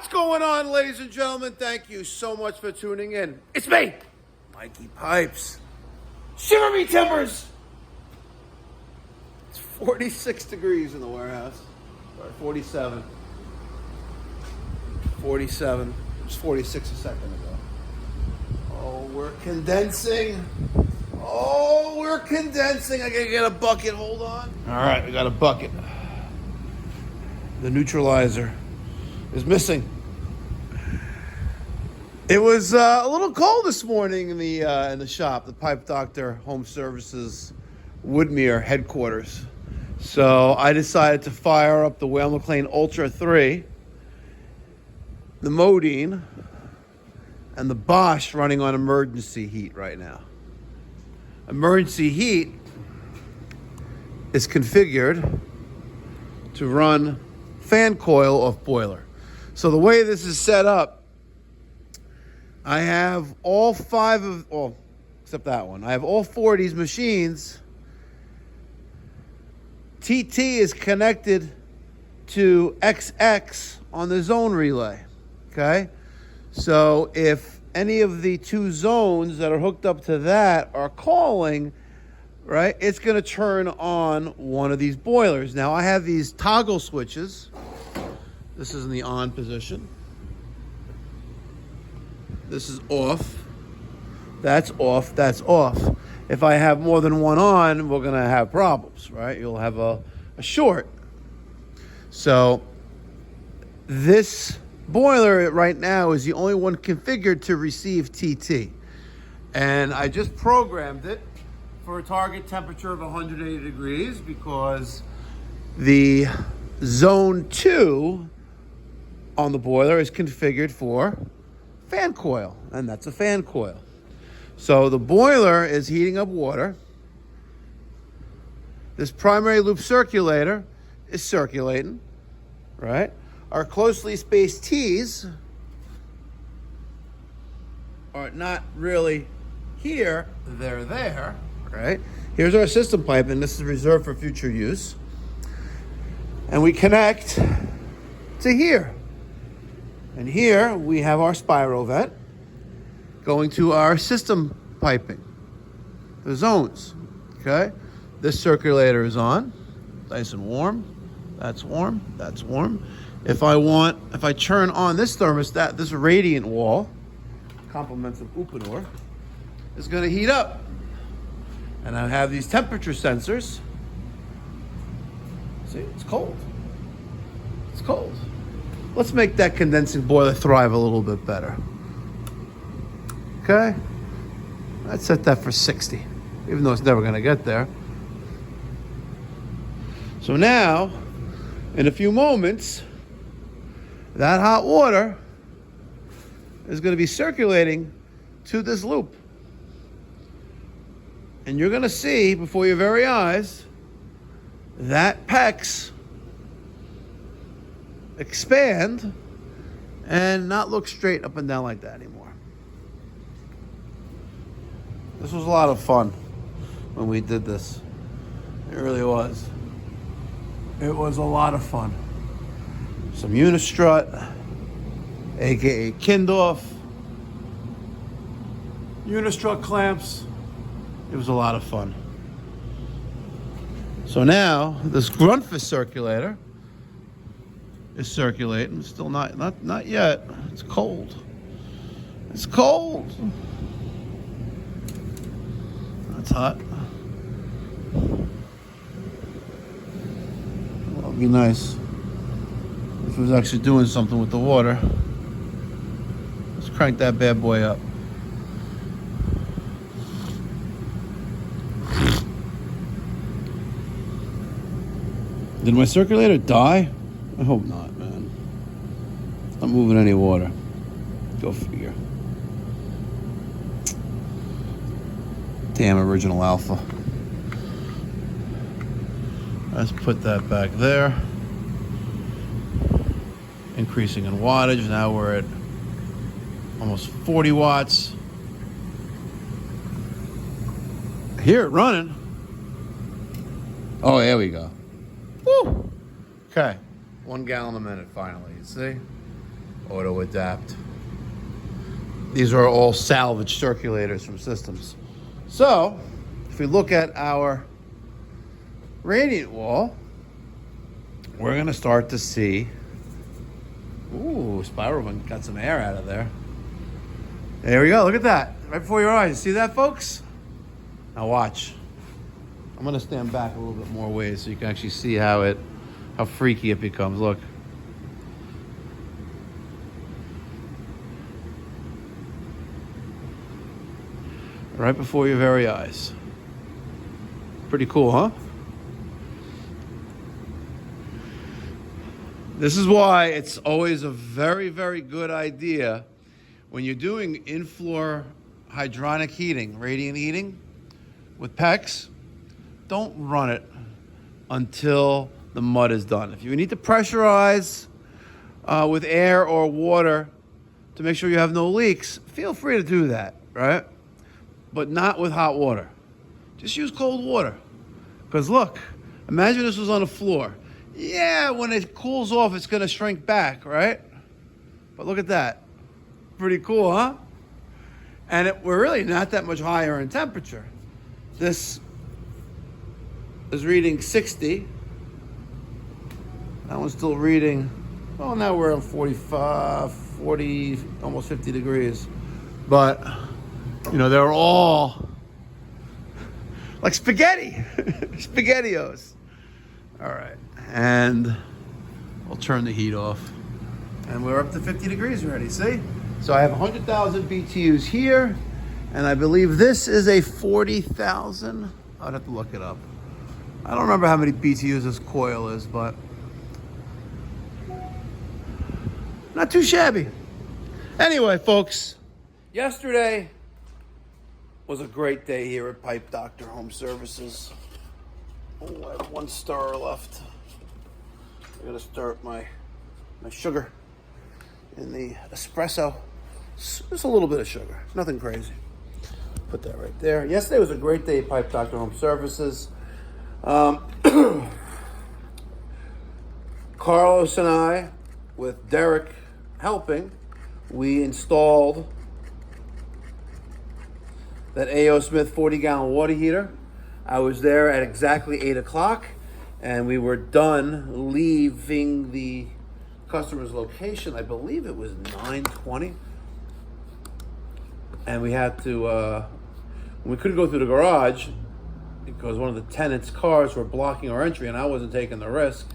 What's going on, ladies and gentlemen? Thank you so much for tuning in. It's me, Mikey Pipes. Shiver me timbers! It's 46 degrees in the warehouse. Sorry, 47. 47. It was 46 a second ago. Oh, we're condensing. Oh, we're condensing. I gotta get a bucket. Hold on. All right, we got a bucket. The neutralizer is missing. It was a little cold this morning in the shop, the Pipe Doctor Home Services Woodmere headquarters. So I decided to fire up the Weil-McLain Ultra 3, the Modine, and the Bosch running on emergency heat right now. Emergency heat is configured to run fan coil off boiler. So the way this is set up, I have all five of, well, except that one. I have all four of these machines. TT is connected to XX on the zone relay, okay? So if any of the two zones that are hooked up to that are calling, right, it's gonna turn on one of these boilers. Now I have these toggle switches. This is in the on position. This is off. That's off. That's off. If I have more than one on, we're going to have problems, right? You'll have a short. So this boiler right now is the only one configured to receive TT. And I just programmed it for a target temperature of 180 degrees because the zone 2 on the boiler is configured for fan coil, and that's a fan coil. So the boiler is heating up water. This primary loop circulator is circulating, right? Our closely spaced T's are not really here, they're there, right? Here's our system pipe, and this is reserved for future use. And we connect to here. And here we have our spiral vent going to our system piping, the zones, okay? This circulator is on, nice and warm. That's warm, that's warm. If I turn on this thermostat, this radiant wall, compliments of Upanor, is gonna heat up. And I have these temperature sensors. See, it's cold. It's cold. Let's make that condensing boiler thrive a little bit better. Okay? Let's set that for 60, even though it's never going to get there. So now, in a few moments, that hot water is going to be circulating to this loop. And you're going to see before your very eyes that PEX expand and not look straight up and down like that anymore. This was a lot of fun when we did this. It really was. It was a lot of fun. Some Unistrut, aka Kindorf, Unistrut clamps. It was a lot of fun. So now this Grundfist circulator is circulating. Still not yet. It's cold. It's cold. That's hot. Well, it'd be nice if it was actually doing something with the water. Let's crank that bad boy up. Did my circulator die? I hope not, man. Not moving any water. Go figure. Damn original alpha. Let's put that back there. Increasing in wattage. Now we're at almost 40 watts. I hear it running. Oh, there we go. Woo! Okay. 1 gallon a minute finally, you see? auto adapt. These are all salvage circulators from systems. So, if we look at our radiant wall, we're gonna start to see, ooh, Spiralman got some air out of there. There we go, look at that, right before your eyes. See that, folks? Now watch. I'm gonna stand back a little bit more ways so you can actually see how freaky it becomes. Look. Right before your very eyes. Pretty cool, huh? This is why it's always a very, very good idea when you're doing in-floor hydronic heating, radiant heating with PEX, don't run it until the mud is done. If you need to pressurize with air or water to make sure you have no leaks, feel free to do that, right? But not with hot water. Just use cold water. Because look, imagine this was on the floor. Yeah, when it cools off, it's gonna shrink back, right? But look at that. Pretty cool, huh? And we're really not that much higher in temperature. This is reading 60. That one's still reading, well, now we're on 45, 40, almost 50 degrees. But, you know, they're all like spaghetti, SpaghettiOs. All right, and I'll turn the heat off. And we're up to 50 degrees already, see? So I have 100,000 BTUs here, and I believe this is a 40,000. I'd have to look it up. I don't remember how many BTUs this coil is, but not too shabby. Anyway, folks, yesterday was a great day here at Pipe Doctor Home Services. Oh, I have one stir left. I gotta stir up my sugar in the espresso. Just a little bit of sugar, nothing crazy. Put that right there. Yesterday was a great day at Pipe Doctor Home Services. Carlos and I, with Derek helping, we installed that A.O. Smith 40-gallon water heater. I was there at exactly 8 o'clock, and we were done leaving the customer's location. I believe it was 9:20. And we had to, we couldn't go through the garage because one of the tenants' cars were blocking our entry, and I wasn't taking the risk.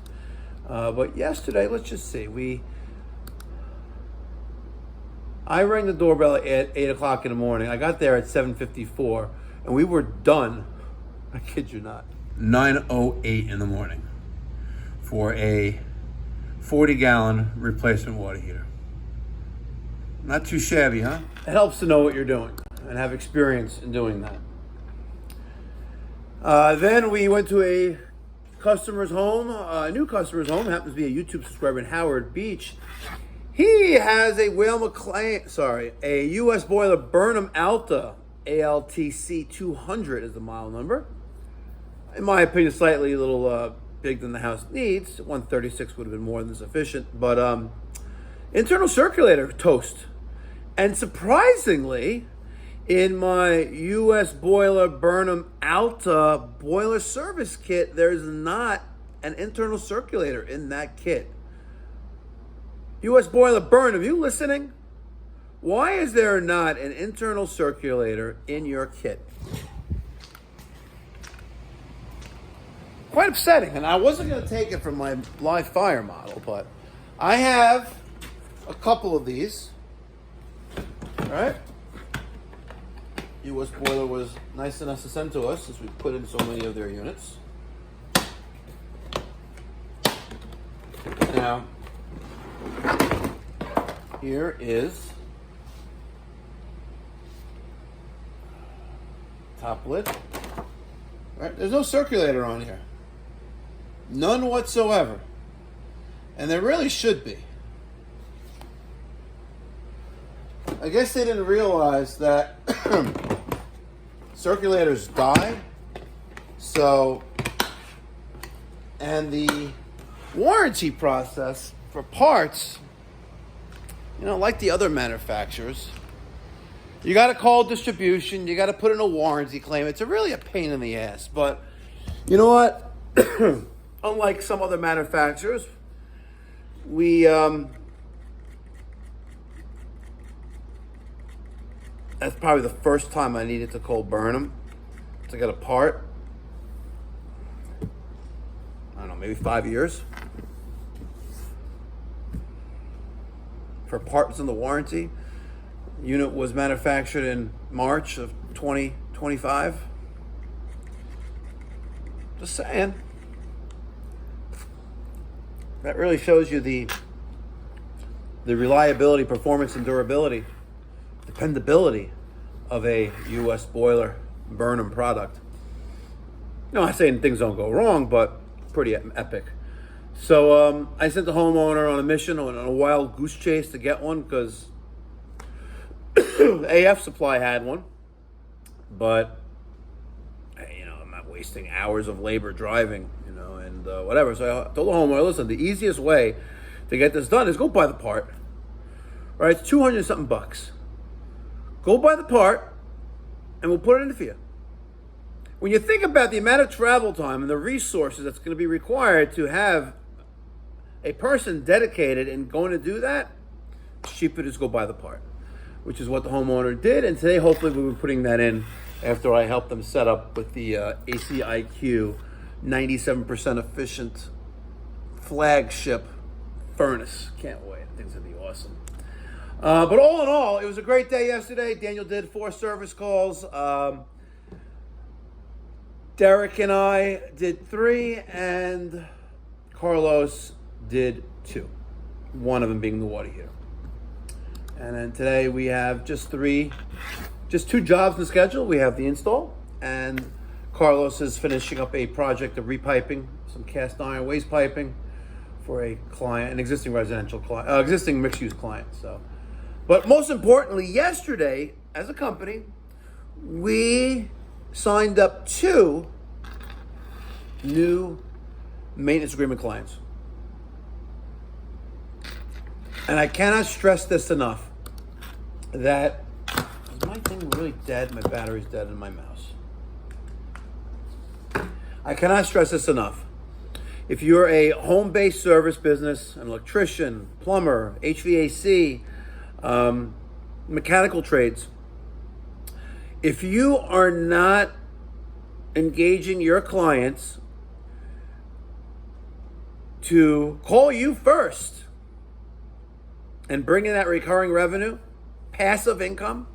But yesterday, let's just see, I rang the doorbell at 8 o'clock in the morning. I got there at 7:54, and we were done, I kid you not, 9:08 in the morning for a 40-gallon replacement water heater. Not too shabby, huh? It helps to know what you're doing and have experience in doing that. Then we went to a customer's home, a new customer's home, happens to be a YouTube subscriber in Howard Beach. He has a a US Boiler Burnham Alta, ALTC 200 is the model number. In my opinion, slightly a little big than the house needs. 136 would have been more than sufficient, but internal circulator toast. And surprisingly, in my US Boiler Burnham Alta boiler service kit, there's not an internal circulator in that kit. US Boiler Burnham, you listening? Why is there not an internal circulator in your kit? Quite upsetting, and I wasn't going to take it from my live fire model, but I have a couple of these. All right. US Boiler was nice enough to send to us since we put in so many of their units. Now, here is top lid. All right, there's no circulator on here. None whatsoever. And there really should be. I guess they didn't realize that circulators die. So, and the warranty process for parts like the other manufacturers, you got to call distribution. You got to put in a warranty claim. It's really a pain in the ass. But you know what? Unlike some other manufacturers, we that's probably the first time I needed to call Burnham to get a part. I don't know, maybe 5 years. For parts in the warranty. Unit was manufactured in March of 2025. Just saying. That really shows you the reliability, performance, and durability, dependability of a US Boiler Burnham product. I'm saying things don't go wrong, but pretty epic. So I sent the homeowner on a mission, on a wild goose chase to get one, because AF Supply had one, but I'm not wasting hours of labor driving, and whatever. So I told the homeowner, listen, the easiest way to get this done is go buy the part. All right, it's 200 something bucks. Go buy the part, and we'll put it in for you. When you think about the amount of travel time and the resources that's going to be required to have a person dedicated and going to do that, it's cheaper to just go buy the part, which is what the homeowner did. And today, hopefully, we'll be putting that in after I help them set up with the ACIQ 97% efficient flagship furnace. Can't wait. I think it's going to be awesome. But all in all, it was a great day yesterday. Daniel did 4 service calls. Derek and I did 3, and Carlos did 2. One of them being the water heater. And then today we have just 2 jobs in the schedule. We have the install, and Carlos is finishing up a project of repiping some cast iron waste piping for a client, an existing residential client, existing mixed-use client. So, but most importantly, yesterday as a company, we signed up 2 new maintenance agreement clients. And I cannot stress this enough, that is my thing really dead? My battery's dead in my mouse. I cannot stress this enough. If you're a home-based service business, an electrician, plumber, HVAC, mechanical trades, if you are not engaging your clients to call you first and bring in that recurring revenue, passive income,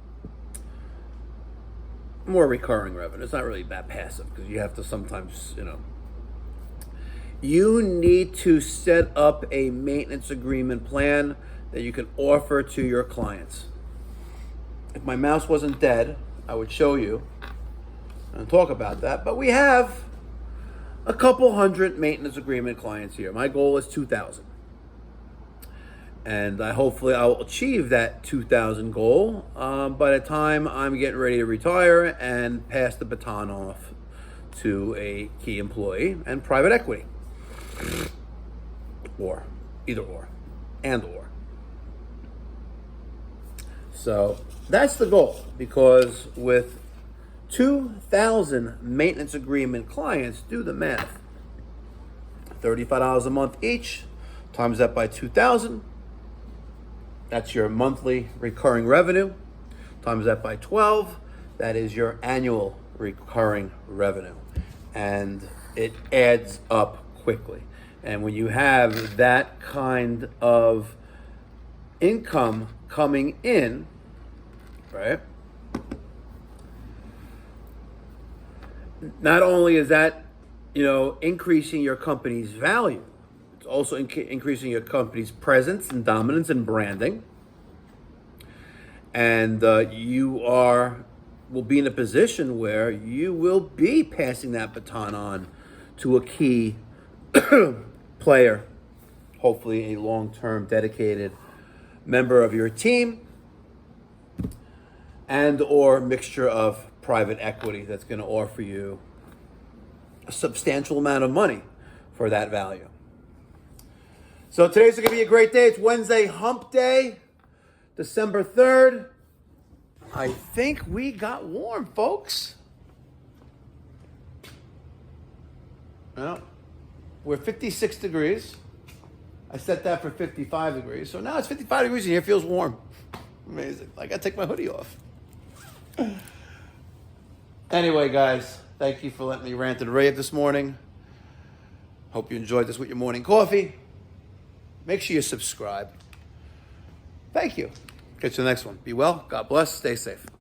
more recurring revenue. It's not really that passive, because you have to sometimes, you need to set up a maintenance agreement plan that you can offer to your clients. If my mouse wasn't dead, I would show you and talk about that. But we have a couple hundred maintenance agreement clients here. My goal is 2,000. And hopefully I will achieve that 2,000 goal by the time I'm getting ready to retire and pass the baton off to a key employee and private equity. Or, either or, and or. So that's the goal, because with 2,000 maintenance agreement clients, do the math. $35 a month each, times that by 2,000. That's your monthly recurring revenue. Times that by 12. That is your annual recurring revenue. And it adds up quickly. And when you have that kind of income coming in, right? Not only is that, increasing your company's value, it's also increasing your company's presence and dominance and branding. And you will be in a position where you will be passing that baton on to a key player, hopefully a long-term dedicated member of your team, and or mixture of private equity that's going to offer you a substantial amount of money for that value. So today's going to be a great day. It's Wednesday, hump day. December 3rd. I think we got warm, folks. Well, we're 56 degrees. I set that for 55 degrees. So now it's 55 degrees and here, feels warm. Amazing. I gotta take my hoodie off. Anyway, guys, thank you for letting me rant and rave this morning. Hope you enjoyed this with your morning coffee. Make sure you subscribe. Thank you. Catch you in the next one. Be well. God bless. Stay safe.